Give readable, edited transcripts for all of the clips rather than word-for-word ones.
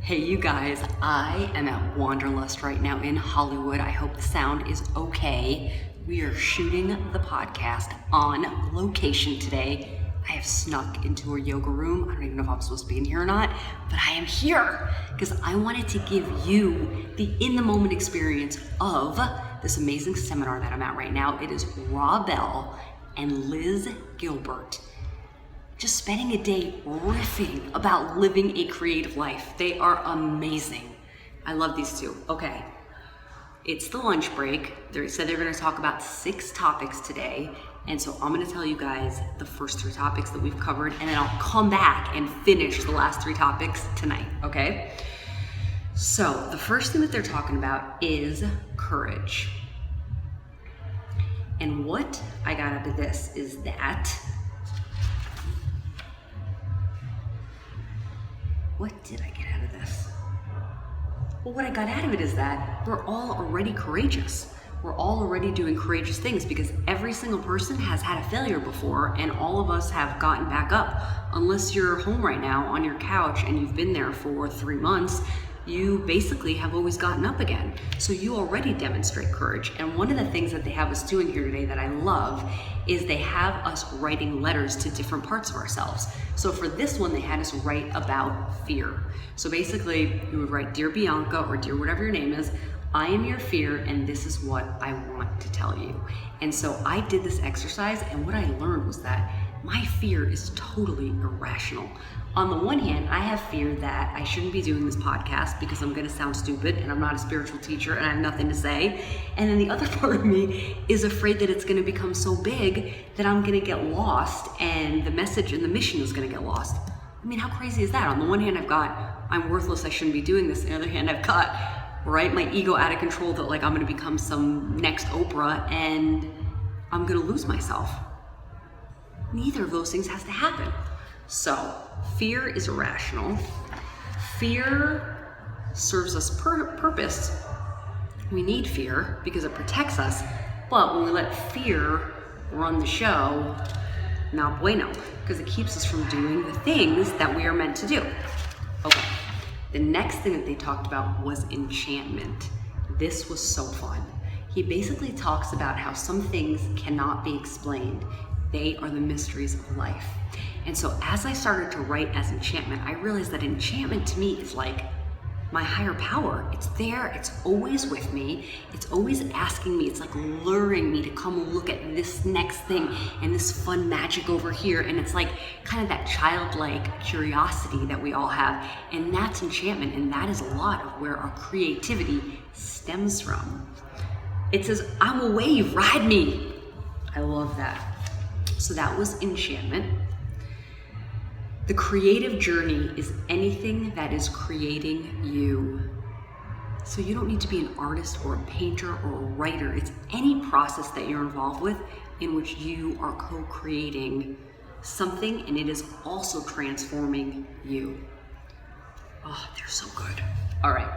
Hey you guys, I am at Wanderlust right now in Hollywood. I hope the sound is okay. We are shooting the podcast on location today. I have snuck into a yoga room. I don't even know if I'm supposed to be in here or not, but I am here because I wanted to give you the in-the-moment experience of this amazing seminar that I'm at right now. It is Rob Bell and Liz Gilbert. Just spending a day riffing about living a creative life. They are amazing. I love these two. Okay, it's the lunch break. They said they're gonna talk about 6 topics today. And so I'm gonna tell you guys the first 3 topics that we've covered, and then I'll come back and finish the last 3 topics tonight, okay? So the first thing that they're talking about is courage. And what I got out of this is that, what did I get out of this? Well, what I got out of it is that we're all already courageous. We're all already doing courageous things because every single person has had a failure before, and all of us have gotten back up. Unless you're home right now on your couch and you've been there for 3 months, you basically have always gotten up again. So you already demonstrate courage. And one of the things that they have us doing here today that I love is they have us writing letters to different parts of ourselves. So for this one, they had us write about fear. So basically you would write, "Dear Bianca," or "Dear whatever your name is, I am your fear and this is what I want to tell you." And so I did this exercise, and what I learned was that my fear is totally irrational. On the one hand, I have fear that I shouldn't be doing this podcast because I'm gonna sound stupid and I'm not a spiritual teacher and I have nothing to say. And then the other part of me is afraid that it's gonna become so big that I'm gonna get lost and the message and the mission is gonna get lost. I mean, how crazy is that? On the one hand, I've got, I'm worthless, I shouldn't be doing this. On the other hand, I've got, right, my ego out of control that like I'm gonna become some next Oprah and I'm gonna lose myself. Neither of those things has to happen. So, fear is irrational. Fear serves us purpose. We need fear because it protects us, but when we let fear run the show, not bueno, because it keeps us from doing the things that we are meant to do. Okay, the next thing that they talked about was enchantment. This was so fun. He basically talks about how some things cannot be explained. They are the mysteries of life. And so as I started to write as enchantment, I realized that enchantment to me is like my higher power. It's there, it's always with me, it's always asking me, it's like luring me to come look at this next thing and this fun magic over here. And it's like kind of that childlike curiosity that we all have. And that's enchantment, and that is a lot of where our creativity stems from. It says, "I'm a wave, ride me." I love that. So that was enchantment. The creative journey is anything that is creating you. So you don't need to be an artist or a painter or a writer. It's any process that you're involved with in which you are co-creating something, and it is also transforming you. Oh, they're so good. All right.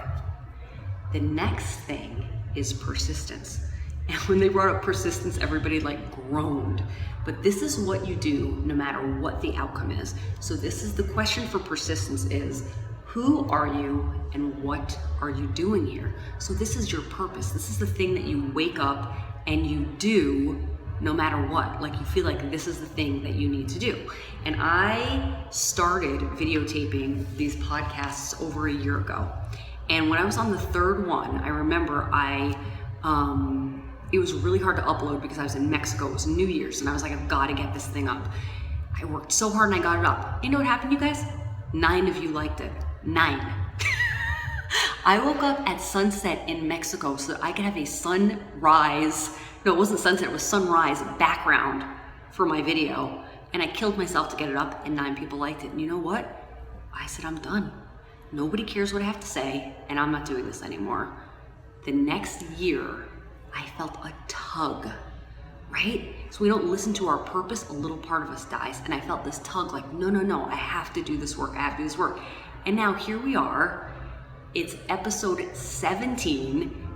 The next thing is persistence. And when they brought up persistence, everybody like groaned. But this is what you do no matter what the outcome is. So this is the question for persistence is, who are you and what are you doing here? So this is your purpose. This is the thing that you wake up and you do no matter what. Like you feel like this is the thing that you need to do. And I started videotaping these podcasts over a year ago. And when I was on the 3rd one, I remember it was really hard to upload because I was in Mexico. It was New Year's, and I was like, I've got to get this thing up. I worked so hard and I got it up. You know what happened, you guys? 9 of you liked it. 9. I woke up at sunset in Mexico so that I could have a sunrise, no, it wasn't sunset, it was sunrise background for my video. And I killed myself to get it up, and 9 people liked it. And you know what? I said, I'm done. Nobody cares what I have to say, and I'm not doing this anymore. The next year, I felt a tug, right? So we don't listen to our purpose, a little part of us dies. And I felt this tug like, no, I have to do this work, I have to do this work. And now here we are, it's episode 17,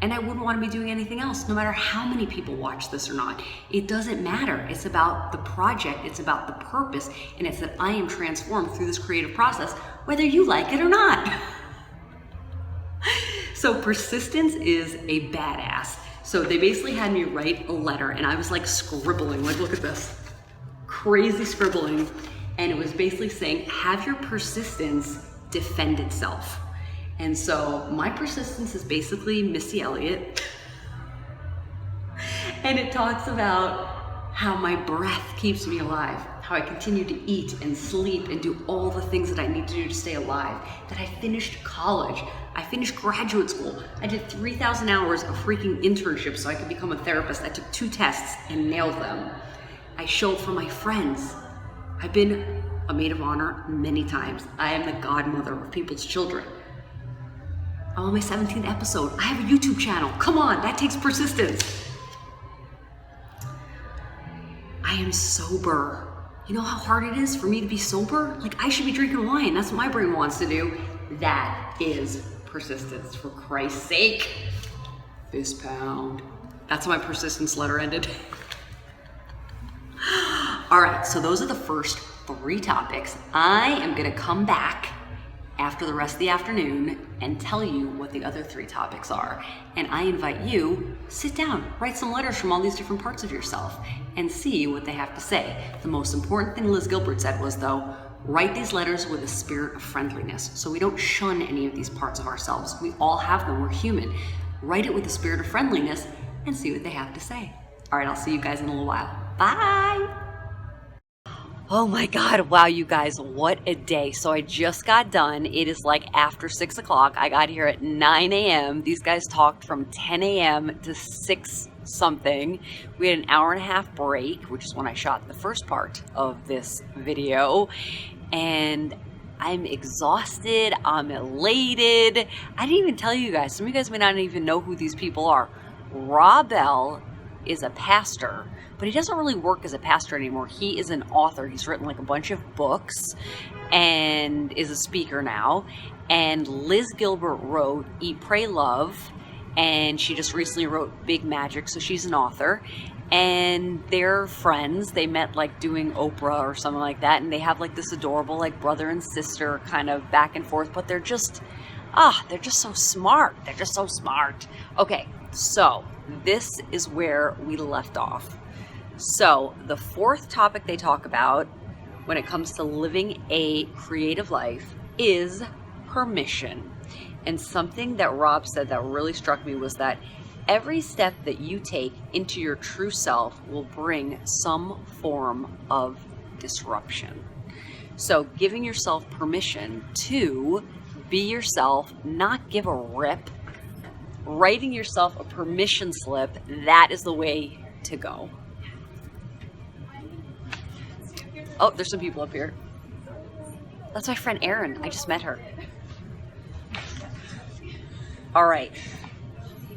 And I wouldn't want to be doing anything else, no matter how many people watch this or not. It doesn't matter. It's about the project, it's about the purpose, and it's that I am transformed through this creative process, whether you like it or not. So persistence is a badass. So they basically had me write a letter, and I was like scribbling, like look at this, crazy scribbling. And it was basically saying, have your persistence defend itself. And so my persistence is basically Missy Elliott. And it talks about how my breath keeps me alive, how I continue to eat and sleep and do all the things that I need to do to stay alive, that I finished college, I finished graduate school, I did 3,000 hours of freaking internships so I could become a therapist. I took 2 tests and nailed them. I show up for my friends. I've been a maid of honor many times. I am the godmother of people's children. I'm on my 17th episode. I have a YouTube channel. Come on, that takes persistence. I am sober. You know how hard it is for me to be sober? Like, I should be drinking wine. That's what my brain wants to do. That is persistence, for Christ's sake. Fist pound. That's how my persistence letter ended. All right, so those are the first 3 topics. I am gonna come back after the rest of the afternoon and tell you what the other 3 topics are. And I invite you, sit down, write some letters from all these different parts of yourself and see what they have to say. The most important thing Liz Gilbert said was, though, write these letters with a spirit of friendliness, so we don't shun any of these parts of ourselves. We all have them, we're human. Write it with a spirit of friendliness and see what they have to say. All right, I'll see you guys in a little while. Bye. Oh my God, wow, you guys, what a day. So I just got done. It is like after 6 o'clock. I got here at 9 a.m. These guys talked from 10 a.m. to 6 something. We had an hour and a half break, which is when I shot the first part of this video. And I'm exhausted, I'm elated. I didn't even tell you guys. Some of you guys may not even know who these people are. Rob Bell is a pastor, but he doesn't really work as a pastor anymore. He is an author. He's written like a bunch of books and is a speaker now. And Liz Gilbert wrote Eat, Pray, Love, and she just recently wrote Big Magic, so she's an author. And they're friends. They met like doing Oprah or something like that, and they have like this adorable like brother and sister kind of back and forth, but they're just so smart. They're just so smart. Okay, so this is where we left off. So the 4th topic they talk about when it comes to living a creative life is permission. And something that Rob said that really struck me was that every step that you take into your true self will bring some form of disruption. So giving yourself permission to be yourself, not give a rip, writing yourself a permission slip, that is the way to go. Oh, there's some people up here. That's my friend Erin. I just met her. All right.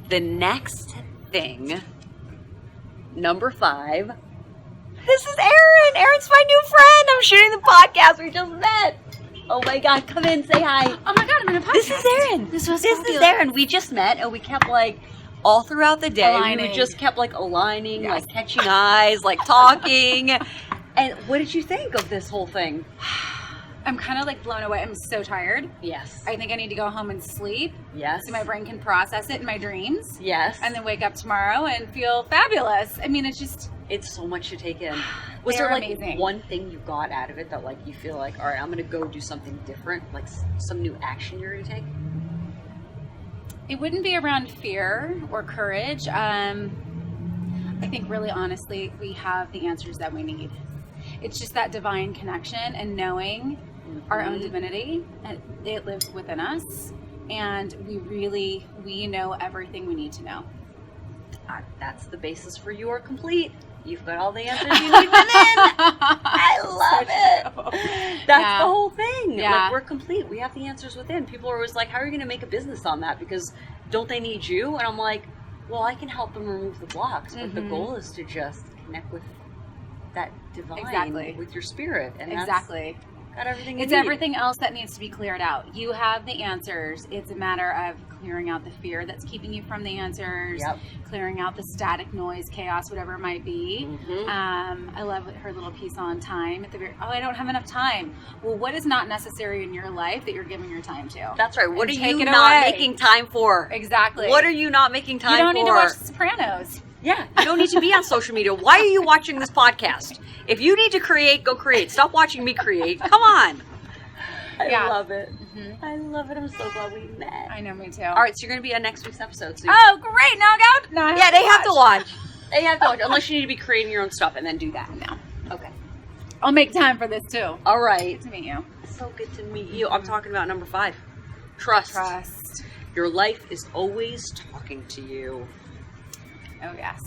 The next thing, number 5. This is Erin. Erin's my new friend. I'm shooting the podcast we just met. Oh my God, come in, say hi. Oh my God, I'm in a podcast. This is Erin. This is Erin. We just met and we kept like all throughout the day. We just kept like aligning, like catching eyes, like talking. And what did you think of this whole thing? I'm kind of like blown away. I'm so tired. Yes. I think I need to go home and sleep. Yes. So my brain can process it in my dreams. Yes. And then wake up tomorrow and feel fabulous. I mean, it's so much to take in. Was there like amazing. One thing you got out of it that like you feel like, all right, I'm going to go do something different, like some new action you're going to take? It wouldn't be around fear or courage. I think really honestly, we have the answers that we need. It's just that divine connection and knowing our own divinity, and it lives within us, and we know everything we need to know. That's the basis for You Are Complete. You've got all the answers you need within. I love it. That's the whole thing. Yeah. Like, we're complete. We have the answers within. People are always like, how are you going to make a business on that? Because don't they need you? And I'm like, well, I can help them remove the blocks, but the goal is to just connect with that divine, with your spirit. And Got everything you It's need. everything else that needs to be cleared out. You have the answers. It's a matter of clearing out the fear that's keeping you from the answers, Yep. clearing out the static noise, chaos, whatever it might be. I love her little piece on time at the very, I don't have enough time. Well, what is not necessary in your life that you're giving your time to? That's right. What And are take you it not away. making time for? Exactly. What are you not making time for? You don't need to watch The Sopranos. Yeah, you don't need to be on social media. Why are you watching this podcast? If you need to create, go create. Stop watching me create. Come on. I love it. Mm-hmm. I love it. I'm so glad we met. I know, me too. All right, so you're going to be on next week's episode. So Oh, great. Now I got. Now I yeah, they have to watch. They have to watch. Unless you need to be creating your own stuff and then do that. No. Okay. I'll make time for this too. All right. Good to meet you. So good to meet you. I'm talking about number 5. Trust. Trust. Your life is always talking to you. Oh, yes.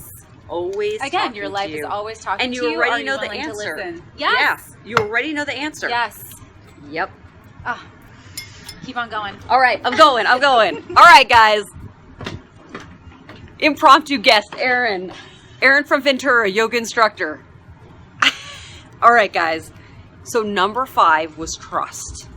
Always Again, talking your life to you. is always talking And to you you. already Are you know the willing to answer. listen? Yes. Yeah, you already know the answer. Yes. Yep. Ah, keep on going. All right, I'm going. All right, guys. Impromptu guest, Erin. Erin from Ventura, yoga instructor. All right, guys. So number 5 was trust.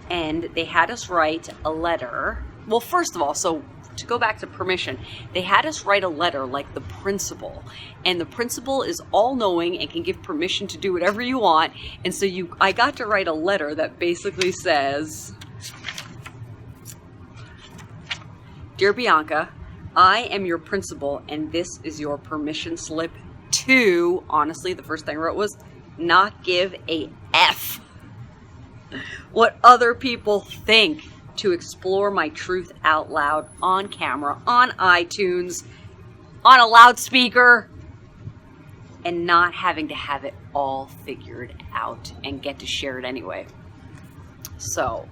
And they had us write a letter. Well, first of all, so to go back to permission, they had us write a letter like the principal. And the principal is all-knowing and can give permission to do whatever you want. And so I got to write a letter that basically says, Dear Bianca, I am your principal and this is your permission slip to, honestly, the first thing I wrote was, not give a F what other people think, to explore my truth out loud on camera, on iTunes, on a loudspeaker, and not having to have it all figured out and get to share it anyway. So,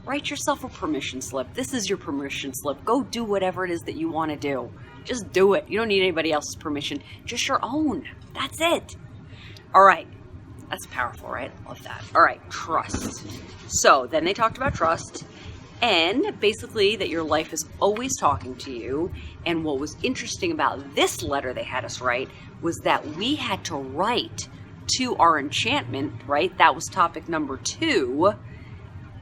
write yourself a permission slip. This is your permission slip. Go do whatever it is that you want to do. Just do it. You don't need anybody else's permission. Just your own. That's it. All right. That's powerful, right? Love that. All right. Trust. So then they talked about trust and basically that your life is always talking to you. And what was interesting about this letter they had us write was that we had to write to our enchantment, right? That was topic number 2.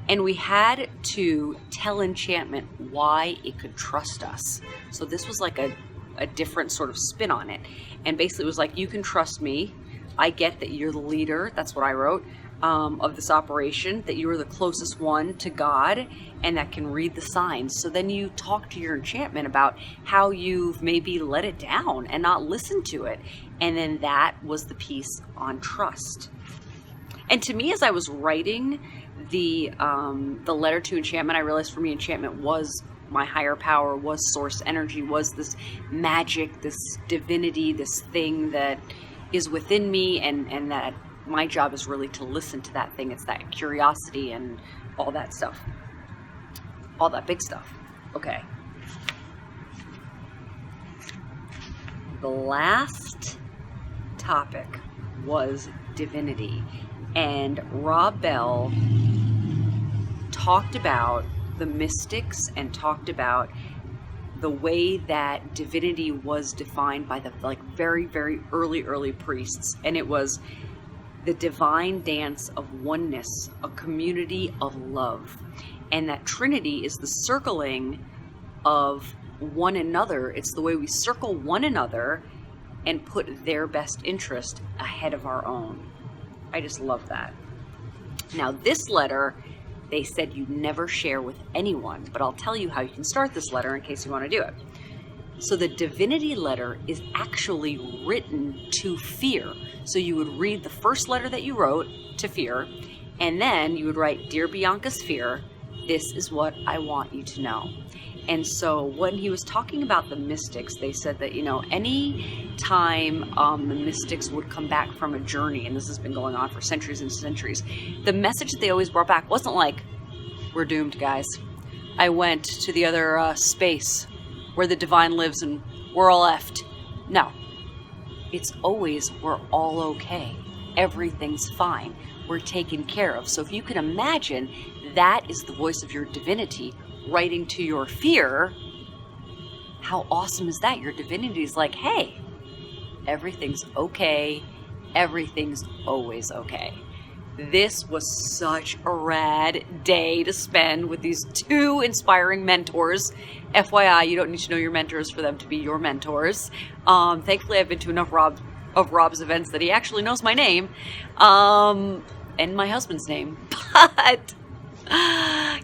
And we had to tell enchantment why it could trust us. So this was like a different sort of spin on it. And basically it was like, you can trust me. I get that you're the leader. That's what I wrote. Of this operation, that you are the closest one to God and that can read the signs. So then you talk to your enchantment about how you've maybe let it down and not listened to it. And then that was the piece on trust. And to me, as I was writing the letter to enchantment, I realized for me, enchantment was my higher power, was source energy, was this magic, this divinity, this thing that is within me, and that my job is really to listen to that thing. It's that curiosity and all that stuff. All that big stuff. Okay. The last topic was divinity. And Rob Bell talked about the mystics and talked about the way that divinity was defined by the very, very early priests. And it was the divine dance of oneness, a community of love. And that Trinity is the circling of one another. It's the way we circle one another and put their best interest ahead of our own. I just love that. Now, this letter, they said you never share with anyone, but I'll tell you how you can start this letter in case you want to do it. So the divinity letter is actually written to fear. So you would read the first letter that you wrote to fear, and then you would write, Dear Bianca's fear, this is what I want you to know. And so when he was talking about the mystics, they said that, any time the mystics would come back from a journey, and this has been going on for centuries and centuries, the message that they always brought back wasn't like, we're doomed, guys. I went to the other space where the divine lives and we're all effed. No. It's always, we're all okay. Everything's fine. We're taken care of. So if you can imagine, that is the voice of your divinity writing to your fear. How awesome is that? Your divinity is like, hey, everything's okay. Everything's always okay. This was such a rad day to spend with these two inspiring mentors. FYI, you don't need to know your mentors for them to be your mentors. Thankfully, I've been to enough of Rob's events that he actually knows my name and my husband's name. But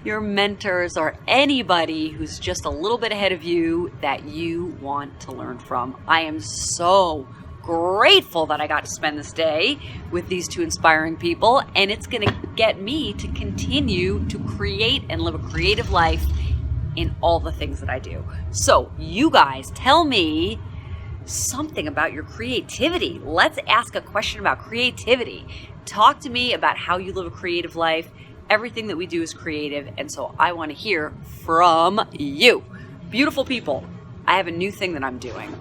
your mentors are anybody who's just a little bit ahead of you that you want to learn from. I am so grateful that I got to spend this day with these two inspiring people, and it's going to get me to continue to create and live a creative life in all the things that I do. So you guys, tell me something about your creativity. Let's ask a question about creativity. Talk to me about how you live a creative life. Everything that we do is creative, and so I want to hear from you. Beautiful people, I have a new thing that I'm doing.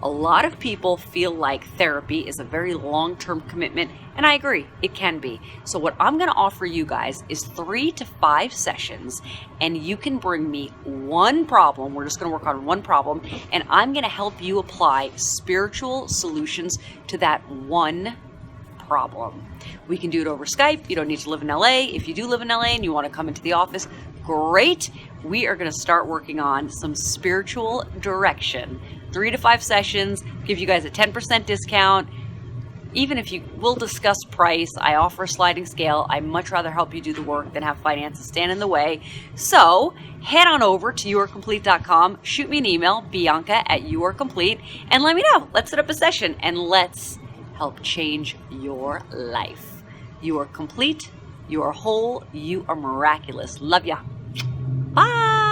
A lot of people feel like therapy is a very long-term commitment, and I agree, it can be. So what I'm going to offer you guys is 3 to 5 sessions, and you can bring me one problem. We're just going to work on one problem, and I'm going to help you apply spiritual solutions to that one problem. We can do it over Skype. You don't need to live in LA. If you do live in LA and you want to come into the office, great. We are going to start working on some spiritual direction. 3 to 5 sessions, give you guys a 10% discount. Even if we'll discuss price, I offer a sliding scale. I much rather help you do the work than have finances stand in the way. So head on over to youarecomplete.com, shoot me an email, Bianca@youarecomplete, and let me know. Let's set up a session and let's help change your life. You are complete, you are whole, you are miraculous. Love ya. Bye.